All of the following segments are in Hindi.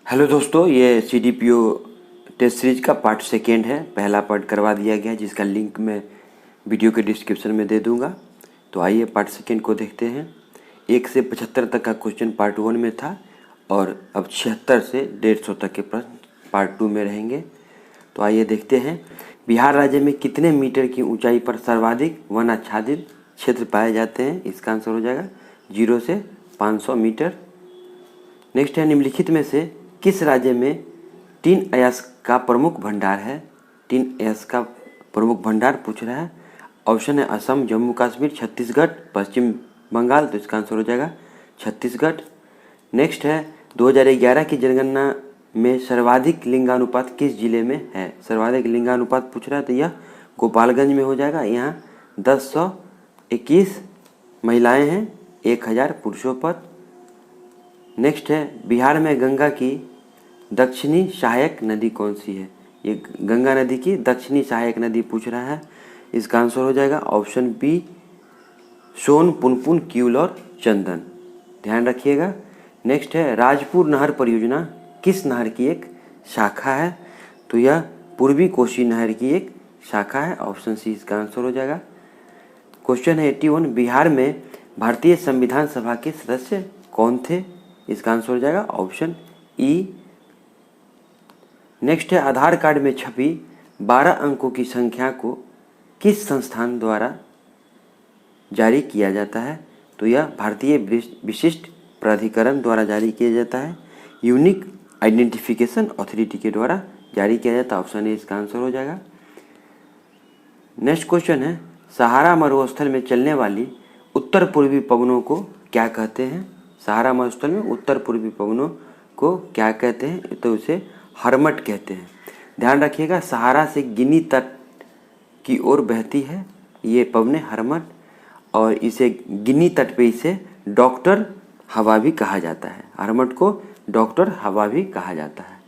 हेलो दोस्तों, ये CDPO टेस्ट सीरीज का पार्ट सेकेंड है। पहला पार्ट करवा दिया गया है जिसका लिंक मैं वीडियो के डिस्क्रिप्शन में दे दूंगा। तो आइए पार्ट सेकेंड को देखते हैं। 1 से 75 तक का क्वेश्चन पार्ट 1 में था और अब 76 से 150 तक के प्रश्न पार्ट 2 में रहेंगे। तो आइए देखते हैं। बिहार राज्य में कितने मीटर की ऊंचाई पर सर्वाधिक वन आच्छादित क्षेत्र पाए जाते हैं? इसका आंसर हो जाएगा 0 से 500 मीटर। नेक्स्ट है, निम्नलिखित में से किस राज्य में टीन अयस्क का प्रमुख भंडार है? टीन अयस्क का प्रमुख भंडार पूछ रहा है। ऑप्शन है असम, जम्मू कश्मीर, छत्तीसगढ़, पश्चिम बंगाल। तो इसका आंसर हो जाएगा छत्तीसगढ़। नेक्स्ट है, 2011 की जनगणना में सर्वाधिक लिंगानुपात किस जिले में है? सर्वाधिक लिंगानुपात पूछ रहा है तो यह गोपालगंज में हो जाएगा। यहाँ 1021 महिलाएं हैं, 1000 पुरुषों पर। नेक्स्ट है, बिहार में गंगा की दक्षिणी सहायक नदी कौन सी है? ये गंगा नदी की दक्षिणी सहायक नदी पूछ रहा है। इसका आंसर हो जाएगा ऑप्शन बी, सोन, पुनपुन, किऊल और चंदन। ध्यान रखिएगा। नेक्स्ट है, राजपुर नहर परियोजना किस नहर की एक शाखा है? तो यह पूर्वी कोसी नहर की एक शाखा है। ऑप्शन सी इसका आंसर हो जाएगा। क्वेश्चन है 81, बिहार में भारतीय संविधान सभा के सदस्य कौन थे? इसका आंसर हो जाएगा ऑप्शन ई। नेक्स्ट है, आधार कार्ड में छपी 12 अंकों की संख्या को किस संस्थान द्वारा जारी किया जाता है? तो यह भारतीय विशिष्ट प्राधिकरण द्वारा जारी किया जाता है। यूनिक आइडेंटिफिकेशन अथॉरिटी के द्वारा जारी किया जाता है। ऑप्शन ए इसका आंसर हो जाएगा। नेक्स्ट क्वेश्चन है, सहारा मरुस्थल में चलने वाली उत्तर पूर्वी पवनों को क्या कहते हैं? सहारा मरुस्थल में उत्तर पूर्वी पवनों को क्या कहते हैं? तो उसे हरमट कहते हैं। ध्यान रखिएगा, सहारा से गिनी तट की ओर बहती है ये पवने हरमट, और इसे गिनी तट पे इसे डॉक्टर हवा भी कहा जाता है। हरमट को डॉक्टर हवा भी कहा जाता है।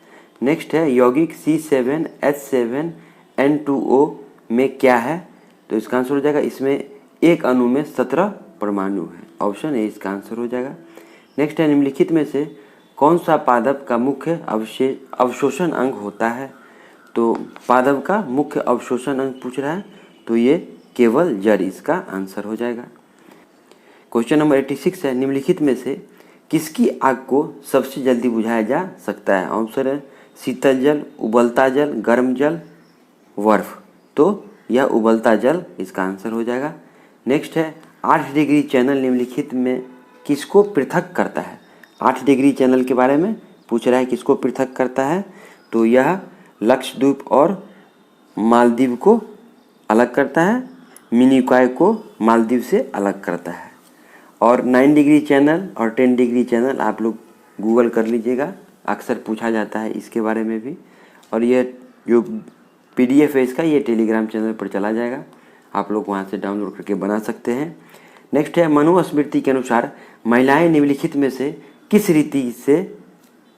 नेक्स्ट है, यौगिक C7H7N2O में क्या है? तो इसका आंसर हो जाएगा, इसमें एक अणु में 17 परमाणु है। ऑप्शन ए इसका आंसर हो जाएगा। नेक्स्ट है, निम्नलिखित में से कौन सा पादप का मुख्य अवशोषण अंग होता है? तो पादप का मुख्य अवशोषण अंग पूछ रहा है तो ये केवल जड़ इसका आंसर हो जाएगा। क्वेश्चन नंबर 86 है, निम्नलिखित में से किसकी आग को सबसे जल्दी बुझाया जा सकता है? आंसर है शीतल जल, उबलता जल, गर्म जल, बर्फ। तो यह उबलता जल इसका आंसर हो जाएगा। नेक्स्ट है, 8 डिग्री चैनल निम्नलिखित में किसको पृथक करता है? 8 डिग्री चैनल के बारे में पूछ रहा है, किसको पृथक करता है? तो यह लक्षद्वीप और मालदीव को अलग करता है, मिनिकॉय को मालदीव से अलग करता है। और 9 डिग्री चैनल और 10 डिग्री चैनल आप लोग गूगल कर लीजिएगा, अक्सर पूछा जाता है इसके बारे में भी। और ये जो PDF है इसका, ये टेलीग्राम चैनल पर चला जाएगा, आप लोग वहाँ से डाउनलोड करके बना सकते हैं। नेक्स्ट है, मनुस्मृति के अनुसार महिलाएं निम्नलिखित में से किस रीति से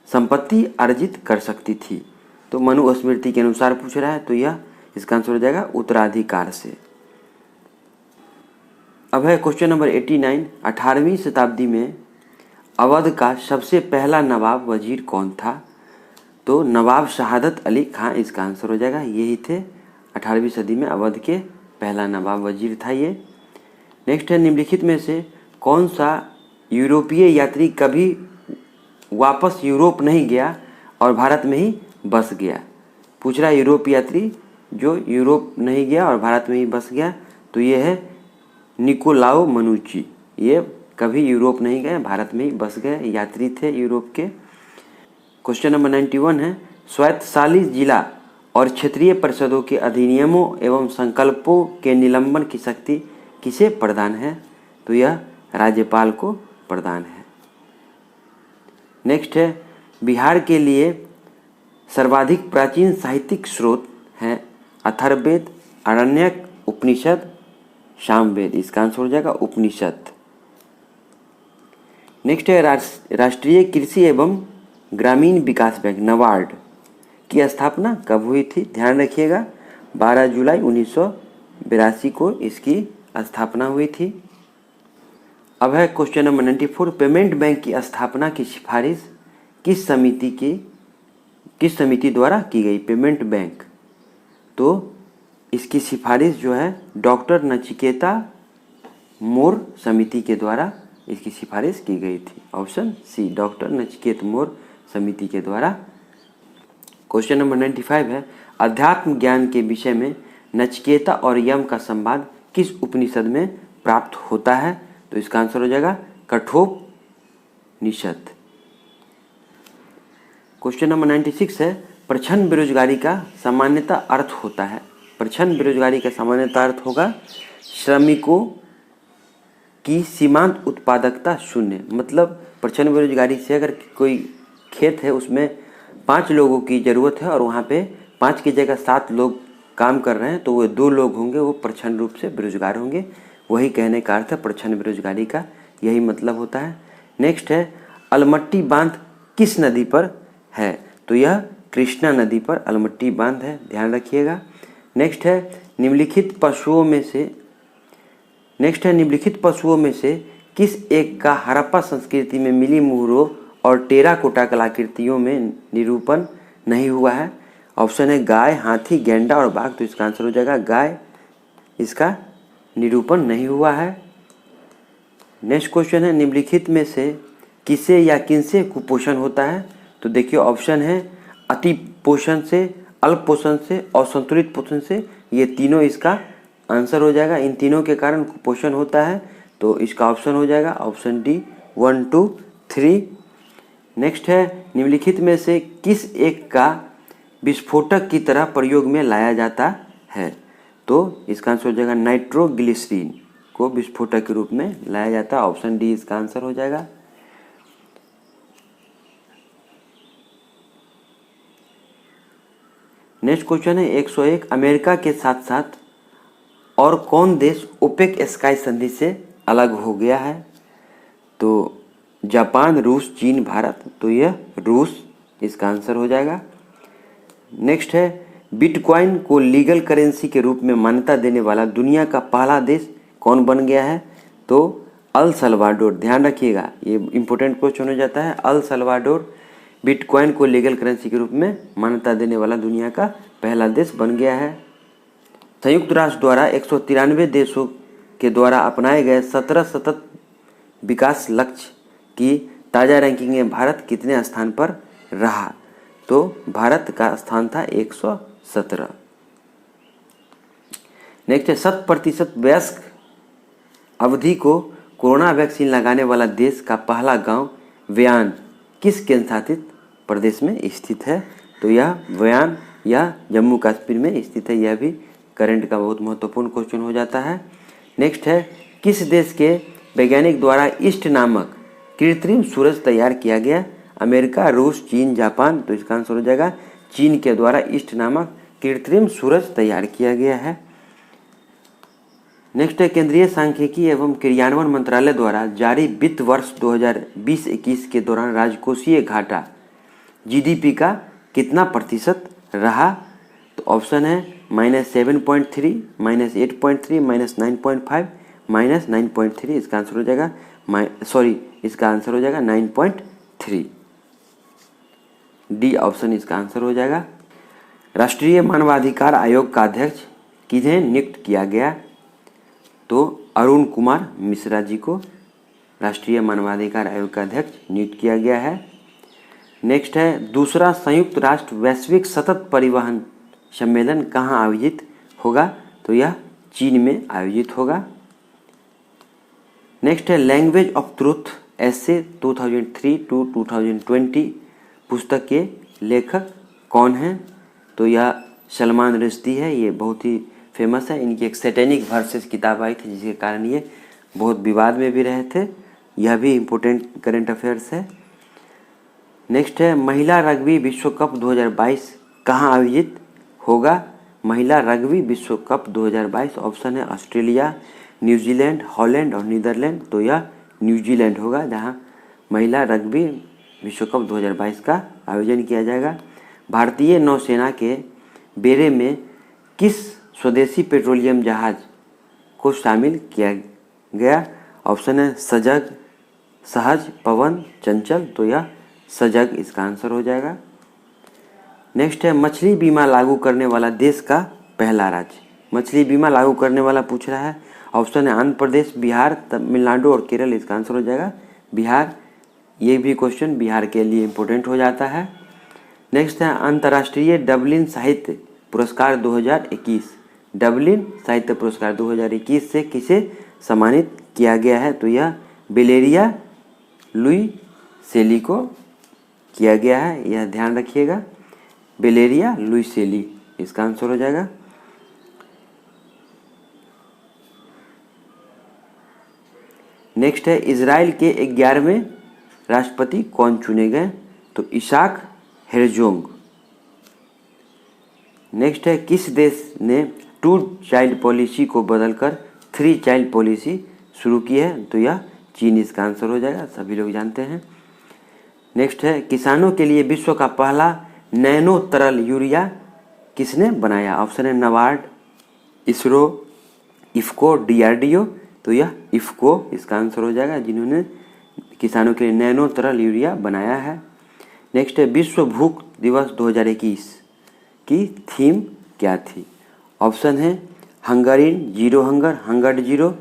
संपत्ति अर्जित कर सकती थी? तो मनुस्मृति के अनुसार पूछ रहा है तो यह इसका आंसर हो जाएगा उत्तराधिकार से। अब है क्वेश्चन नंबर 89, 18वीं शताब्दी में अवध का सबसे पहला नवाब वजीर कौन था? तो नवाब शहादत अली खां इसका आंसर हो जाएगा। यही थे 18वीं सदी में अवध के पहला नवाब वजीर था ये। नेक्स्ट है, निम्नलिखित में से कौन सा यूरोपीय यात्री कभी वापस यूरोप नहीं गया और भारत में ही बस गया? पूछ रहा है यूरोप यात्री जो यूरोप नहीं गया और भारत में ही बस गया, तो ये है निकोलाओ मनुची। ये कभी यूरोप नहीं गए, भारत में ही बस गए यात्री थे यूरोप के। क्वेश्चन नंबर 91 है, स्वायत्तशासी जिला और क्षेत्रीय परिषदों के अधिनियमों एवं संकल्पों के निलंबन की शक्ति किसे प्रदान है? तो यह राज्यपाल को प्रदान है। नेक्स्ट है, बिहार के लिए सर्वाधिक प्राचीन साहित्यिक स्रोत हैं अथर्ववेद, आरण्यक, उपनिषद, सामवेद। इसका आंसर हो जाएगा उपनिषद। नेक्स्ट है, राष्ट्रीय कृषि एवं ग्रामीण विकास बैंक नाबार्ड की स्थापना कब हुई थी? ध्यान रखिएगा, 12 जुलाई 1982 को इसकी स्थापना हुई थी। अब है क्वेश्चन नंबर 94, पेमेंट बैंक की स्थापना की सिफारिश किस समिति द्वारा की गई? Payment bank. तो इसकी सिफारिश जो है डॉक्टर नचिकेता मोर समिति के द्वारा इसकी सिफारिश की गई थी। ऑप्शन सी, डॉक्टर नचिकेत मोर समिति के द्वारा। क्वेश्चन नंबर 95 है, अध्यात्म ज्ञान के विषय में नचिकेता और यम का संवाद किस उपनिषद में प्राप्त होता है? तो इसका आंसर हो जाएगा कठोपनिषद। क्वेश्चन नंबर 96 है, प्रच्छन्न बेरोजगारी का सामान्यतः अर्थ होता है। प्रच्छन्न बेरोजगारी का सामान्यतः अर्थ होगा श्रमिकों की सीमांत उत्पादकता शून्य। मतलब प्रच्छन्न बेरोजगारी से अगर कोई खेत है उसमें 5 लोगों की ज़रूरत है और वहाँ पे 5 की जगह 7 लोग काम कर रहे हैं, तो वो 2 लोग होंगे, वो प्रच्छन्न रूप से बेरोजगार होंगे। वही कहने का अर्थ है प्रच्छन्न बेरोजगारी का, यही मतलब होता है। नेक्स्ट है, अलमट्टी बांध किस नदी पर है? तो यह कृष्णा नदी पर अलमट्टी बांध है, ध्यान रखिएगा। नेक्स्ट है, निम्नलिखित पशुओं में से किस एक का हड़प्पा संस्कृति में मिली मुहरों और टेराकोटा कलाकृतियों में निरूपण नहीं हुआ है? ऑप्शन है गाय, हाथी, गैंडा और बाघ। तो इसका आंसर हो जाएगा गाय, इसका निरूपण नहीं हुआ है। नेक्स्ट क्वेश्चन है, निम्नलिखित में से किसे या किनसे कुपोषण होता है? तो देखिए ऑप्शन है अति पोषण से, अल्प पोषण से और संतुलित पोषण से। ये तीनों इसका आंसर हो जाएगा। इन तीनों के कारण कुपोषण होता है, तो इसका ऑप्शन हो जाएगा ऑप्शन डी 1, 2, 3। नेक्स्ट है, निम्नलिखित में से किस एक का विस्फोटक की तरह प्रयोग में लाया जाता है? तो इसका आंसर हो जाएगा नाइट्रोग्लिसरीन को विस्फोटक के रूप में लाया जाता है। ऑप्शन डी इसका आंसर हो जाएगा। नेक्स्ट क्वेश्चन है 101, अमेरिका के साथ साथ और कौन देश ओपेक स्काई संधि से अलग हो गया है? तो जापान, रूस, चीन, भारत। तो यह रूस इसका आंसर हो जाएगा। नेक्स्ट है, बिटकॉइन को लीगल करेंसी के रूप में मान्यता देने वाला दुनिया का पहला देश कौन बन गया है? तो अल सल्वाडोर। ध्यान रखिएगा, ये इंपॉर्टेंट क्वेश्चन हो जाता है। अल सल्वाडोर बिटकॉइन को लीगल करेंसी के रूप में मान्यता देने वाला दुनिया का पहला देश बन गया है। संयुक्त राष्ट्र द्वारा 193 देशों के द्वारा अपनाए गए 17 सतत विकास लक्ष्य की ताज़ा रैंकिंग में भारत कितने स्थान पर रहा? तो भारत का स्थान था 117। नेक्स्ट है, 100% वयस्क अवधि को कोरोना वैक्सीन लगाने वाला देश का पहला गांव व्यान किस केंद्र शासित प्रदेश में स्थित है? तो यह व्यान या जम्मू कश्मीर में स्थित है। यह भी करंट का बहुत महत्वपूर्ण क्वेश्चन हो जाता है। नेक्स्ट है, किस देश के वैज्ञानिक द्वारा ईस्ट नामक कृत्रिम सूरज तैयार किया गया? अमेरिका, रूस, चीन, जापान। तो इसका आंसर हो जाएगा चीन के द्वारा ईस्ट नामक कृत्रिम सूरज तैयार किया गया है। नेक्स्ट है, केंद्रीय सांख्यिकी एवं क्रियान्वयन मंत्रालय द्वारा जारी वित्त वर्ष 2020-21 के दौरान राजकोषीय घाटा जीडीपी का कितना प्रतिशत रहा? तो ऑप्शन है -7.3, -8.3, -9.5, -9.3। इसका आंसर हो जाएगा इसका आंसर हो जाएगा 9.3। डी ऑप्शन इसका आंसर हो जाएगा। राष्ट्रीय मानवाधिकार आयोग का अध्यक्ष किन्हें नियुक्त किया गया? तो अरुण कुमार मिश्रा जी को राष्ट्रीय मानवाधिकार आयोग का अध्यक्ष नियुक्त किया गया है। नेक्स्ट है, दूसरा संयुक्त राष्ट्र वैश्विक सतत परिवहन सम्मेलन कहाँ आयोजित होगा? तो यह चीन में आयोजित होगा। नेक्स्ट है, लैंग्वेज ऑफ ट्रूथ ऐसे 2003 to 2020 पुस्तक के लेखक कौन हैं? तो यह सलमान रुश्दी है। ये बहुत ही फेमस है। इनकी एक सैटेनिक वर्सेस किताब आई थी जिसके कारण ये बहुत विवाद में भी रहे थे। यह भी इम्पोर्टेंट करंट अफेयर्स है। नेक्स्ट है, महिला रग्बी विश्व कप 2022 कहाँ आयोजित होगा? महिला रग्बी विश्व कप 2022। ऑप्शन है ऑस्ट्रेलिया, न्यूजीलैंड, हॉलैंड और नीदरलैंड। तो यह न्यूजीलैंड होगा जहाँ महिला रग्बी विश्व कप 2022 का आयोजन किया जाएगा। भारतीय नौसेना के बेड़े में किस स्वदेशी पेट्रोलियम जहाज को शामिल किया गया? ऑप्शन है सजग, सहज, पवन, चंचल। तो यह सजग इसका आंसर हो जाएगा। नेक्स्ट है मछली बीमा लागू करने वाला देश का पहला राज्य। मछली बीमा लागू करने वाला पूछ रहा है। ऑप्शन है आंध्र प्रदेश, बिहार, तमिलनाडु और केरल। इसका आंसर हो जाएगा बिहार। ये भी क्वेश्चन बिहार के लिए इम्पोर्टेंट हो जाता है। नेक्स्ट है अंतर्राष्ट्रीय डबलिन साहित्य पुरस्कार 2021। डबलिन साहित्य पुरस्कार 2021 से किसे सम्मानित किया गया है? तो यह वेलेरिया लुइसेली को किया गया है, यह ध्यान रखिएगा। वेलेरिया लुइसेली इसका आंसर हो जाएगा। नेक्स्ट है इजराइल के 11वें राष्ट्रपति कौन चुने गए? तो इसाक हेरजोग। नेक्स्ट है किस देश ने 2 चाइल्ड पॉलिसी को बदलकर 3 चाइल्ड पॉलिसी शुरू की है? तो यह चीन इसका आंसर हो जाएगा, सभी लोग जानते हैं। नेक्स्ट है किसानों के लिए विश्व का पहला नैनो तरल यूरिया किसने बनाया? ऑप्शन है नाबार्ड, इसरो, इफ्को, डीआरडीओ। तो यह इफ्को इसका आंसर हो जाएगा, जिन्होंने किसानों के लिए नैनो तरल यूरिया बनाया है। नेक्स्ट है विश्व भूख दिवस 2021 की थीम क्या थी? ऑप्शन है hunger in zero hunger, hunger zero,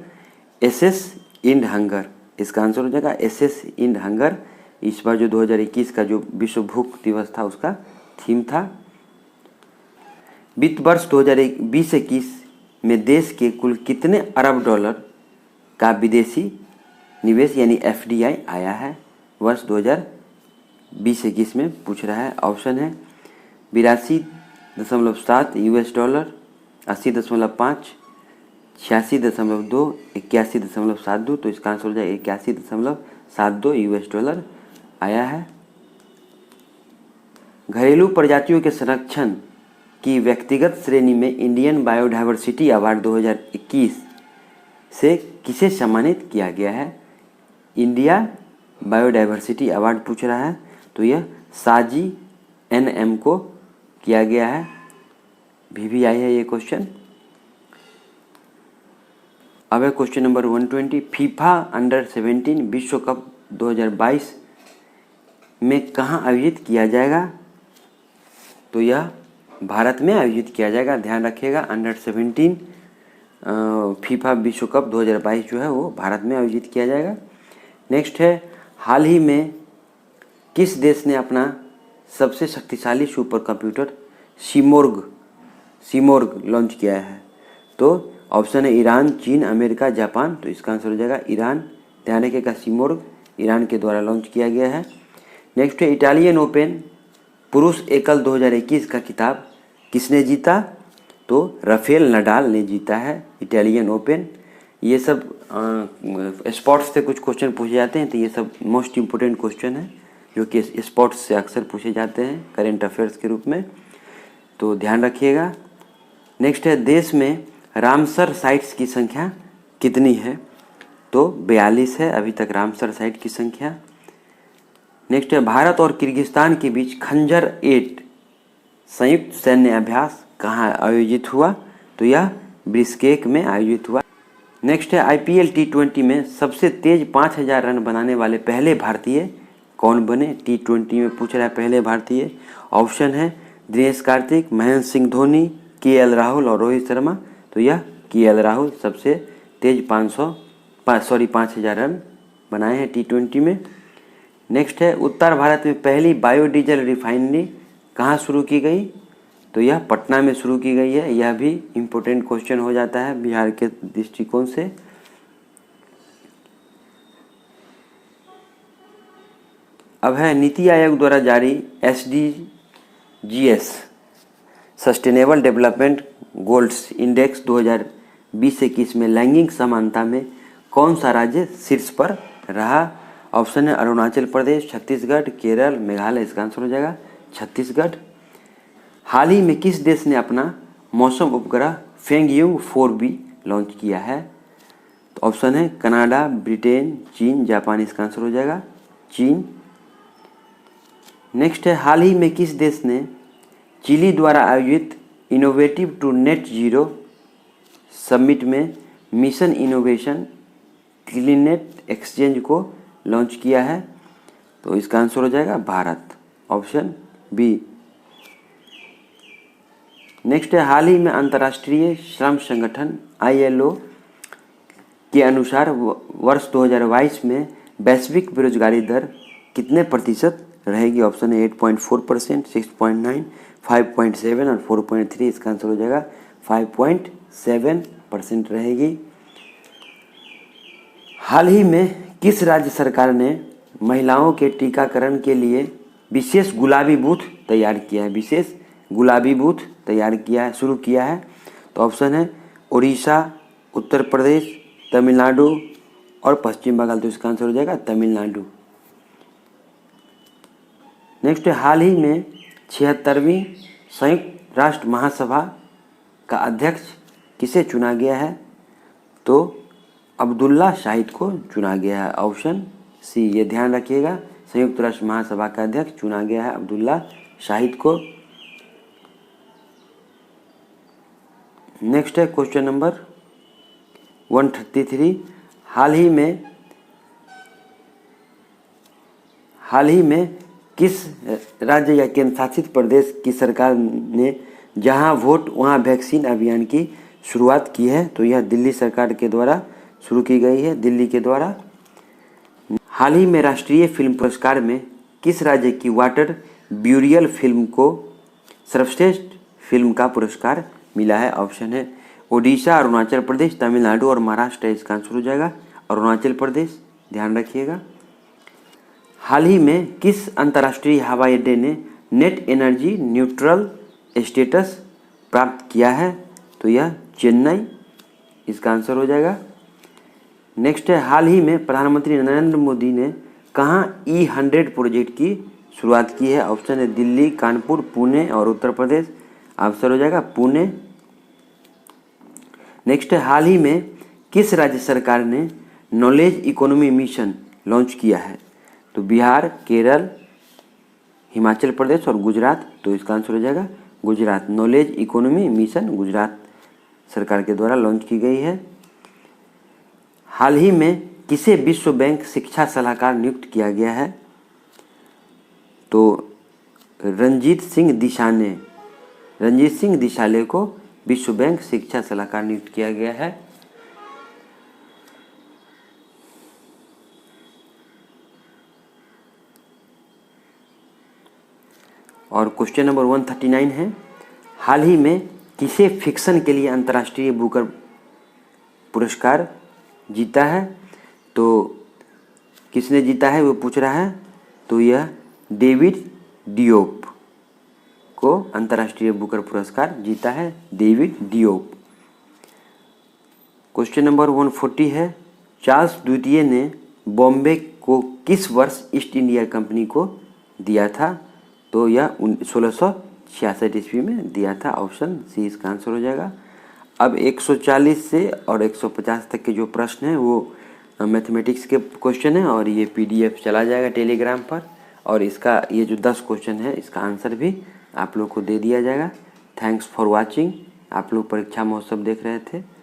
SS end hunger. इसका आंसर हो जाएगा एसएस इंड हंगर। इस बार जो 2021 का जो विश्व भूख दिवस था उसका थीम था। वित्त वर्ष 2020-21 में देश के कुल कितने अरब डॉलर का विदेशी निवेश यानी एफडीआई आया है? वर्ष 2020-21 में पूछ रहा है। ऑप्शन है 82.7 यूएस डॉलर, 80.5, 86.2, 81.72। तो इसका आंसर हो जाएगा 81.72 यूएस डॉलर आया है। घरेलू प्रजातियों के संरक्षण की व्यक्तिगत श्रेणी में इंडियन बायोडायवर्सिटी अवार्ड 2021 से किसे सम्मानित किया गया है? इंडिया बायोडायवर्सिटी अवार्ड पूछ रहा है, तो यह साजी एनएम को किया गया है। VVI है ये क्वेश्चन। अब है क्वेश्चन नंबर 120। फीफा अंडर-17 विश्व कप 2022 में कहाँ आयोजित किया जाएगा? तो यह भारत में आयोजित किया जाएगा, ध्यान रखिएगा। अंडर-17 फीफा विश्व कप 2022 जो है वो भारत में आयोजित किया जाएगा। नेक्स्ट है हाल ही में किस देश ने अपना सबसे शक्तिशाली सुपर कंप्यूटर सीमोर्ग लॉन्च किया है? तो ऑप्शन है ईरान, चीन, अमेरिका, जापान। तो इसका आंसर हो जाएगा ईरान। ध्यान रखिएगा सीमोर्ग ईरान के द्वारा लॉन्च किया गया है। नेक्स्ट है इटालियन ओपन पुरुष एकल 2021 का खिताब किसने जीता? तो राफेल नडाल ने जीता है इटालियन ओपन। ये सब स्पोर्ट्स से कुछ क्वेश्चन पूछे जाते हैं, तो ये सब मोस्ट इम्पोर्टेंट क्वेश्चन है जो कि स्पोर्ट्स से अक्सर पूछे जाते हैं करेंट अफेयर्स के रूप में, तो ध्यान रखिएगा। नेक्स्ट है देश में रामसर साइट्स की संख्या कितनी है? तो 42 है अभी तक रामसर साइट की संख्या। नेक्स्ट है भारत और किर्गिस्तान के बीच खंजर 8 संयुक्त सैन्य अभ्यास कहाँ आयोजित हुआ? तो यह बिश्केक में आयोजित हुआ। नेक्स्ट है IPL T20 में सबसे तेज 5000 रन बनाने वाले पहले भारतीय कौन बने? T20 में पूछ रहा है पहले भारतीय। ऑप्शन है दिनेश कार्तिक, महेंद्र सिंह धोनी, KL राहुल और रोहित शर्मा। तो यह KL राहुल सबसे तेज 5000 रन बनाए हैं T20 में। नेक्स्ट है उत्तर भारत में पहली बायोडीजल रिफाइनरी कहाँ शुरू की गई? तो यह पटना में शुरू की गई है। यह भी इम्पोर्टेंट क्वेश्चन हो जाता है बिहार के दृष्टिकोण से। अब है नीति आयोग द्वारा जारी SDGs sustainable development goals index 2020-21 में लैंगिक समानता में कौन सा राज्य शीर्ष पर रहा? ऑप्शन है अरुणाचल प्रदेश, छत्तीसगढ़, केरल, मेघालय। इसका आंसर हो जाएगा छत्तीसगढ़। हाल ही में किस देश ने अपना मौसम उपग्रह फेंगयुंग 4B लॉन्च किया है? तो ऑप्शन है कनाडा, ब्रिटेन, चीन, जापान। इसका आंसर हो जाएगा चीन। नेक्स्ट है हाल ही में किस देश ने चिली द्वारा आयोजित innovative to net zero summit में मिशन इनोवेशन क्लीनेट एक्सचेंज को लॉन्च किया है? तो इसका आंसर हो जाएगा भारत, ऑप्शन बी। नेक्स्ट है, हाल ही में अंतर्राष्ट्रीय श्रम संगठन ILO के अनुसार वर्ष 2022 में वैश्विक बेरोजगारी दर कितने प्रतिशत रहेगी? ऑप्शन है 8.4%, 6.9, 5.7 और 4.3। इसका आंसर हो जाएगा 5.7% रहेगी। हाल ही में किस राज्य सरकार ने महिलाओं के टीकाकरण के लिए विशेष गुलाबी बूथ तैयार किया है? विशेष गुलाबी बूथ तैयार किया है, शुरू किया है। तो ऑप्शन है उड़ीसा, उत्तर प्रदेश, तमिलनाडु और पश्चिम बंगाल। तो इसका आंसर हो जाएगा तमिलनाडु। नेक्स्ट है, हाल ही में 76वीं संयुक्त राष्ट्र महासभा का अध्यक्ष किसे चुना गया है? तो अब्दुल्ला शाहिद को चुना गया है, ऑप्शन सी। ये ध्यान रखिएगा, संयुक्त राष्ट्र महासभा का अध्यक्ष चुना गया है अब्दुल्ला शाहिद को। नेक्स्ट है क्वेश्चन नंबर 133। हाल ही में किस राज्य या केंद्र शासित प्रदेश की सरकार ने जहां वोट वहां वैक्सीन अभियान की शुरुआत की है? तो यह दिल्ली सरकार के द्वारा शुरू की गई है, दिल्ली के द्वारा। हाल ही में राष्ट्रीय फिल्म पुरस्कार में किस राज्य की वाटर ब्यूरियल फिल्म को सर्वश्रेष्ठ फिल्म का पुरस्कार मिला है? ऑप्शन है ओडिशा, अरुणाचल प्रदेश, तमिलनाडु और महाराष्ट्र। इसका आंसर हो जाएगा अरुणाचल प्रदेश, ध्यान रखिएगा। हाल ही में किस अंतर्राष्ट्रीय हवाई अड्डे ने नेट एनर्जी न्यूट्रल स्टेटस प्राप्त किया है? तो यह चेन्नई, इसका आंसर हो जाएगा। नेक्स्ट है, हाल ही में प्रधानमंत्री नरेंद्र मोदी ने कहाँ E100 प्रोजेक्ट की शुरुआत की है? ऑप्शन है दिल्ली, कानपुर, पुणे और उत्तर प्रदेश। आंसर हो जाएगा पुणे। नेक्स्ट है, हाल ही में किस राज्य सरकार ने नॉलेज इकोनॉमी मिशन लॉन्च किया है? तो बिहार, केरल, हिमाचल प्रदेश और गुजरात। तो इसका आंसर हो जाएगा Gujarat. Knowledge economy mission Gujarat सरकार के द्वारा लॉन्च की गई है। हाल ही में किसे विश्व बैंक शिक्षा सलाहकार नियुक्त किया गया है? तो रणजीत सिंह दिसाले को विश्व बैंक शिक्षा सलाहकार नियुक्त किया गया है। और क्वेश्चन नंबर 139 है, हाल ही में किसे फिक्शन के लिए अंतर्राष्ट्रीय बुकर पुरस्कार जीता है? तो किसने जीता है वो पूछ रहा है। तो यह डेविड डियोप को अंतर्राष्ट्रीय बुकर पुरस्कार जीता है, डेविड डियोप। क्वेश्चन नंबर 140 है, चार्ल्स द्वितीय ने बॉम्बे को किस वर्ष ईस्ट इंडिया कंपनी को दिया था? तो यह 1666 ईस्वी में दिया था, ऑप्शन सी इसका आंसर हो जाएगा। अब 140 से और 150 तक के जो प्रश्न हैं वो मैथमेटिक्स के क्वेश्चन हैं और ये PDF चला जाएगा टेलीग्राम पर, और इसका ये जो 10 क्वेश्चन है इसका आंसर भी आप लोग को दे दिया जाएगा। Thanks for watching. आप लोग परीक्षा महोत्सव देख रहे थे।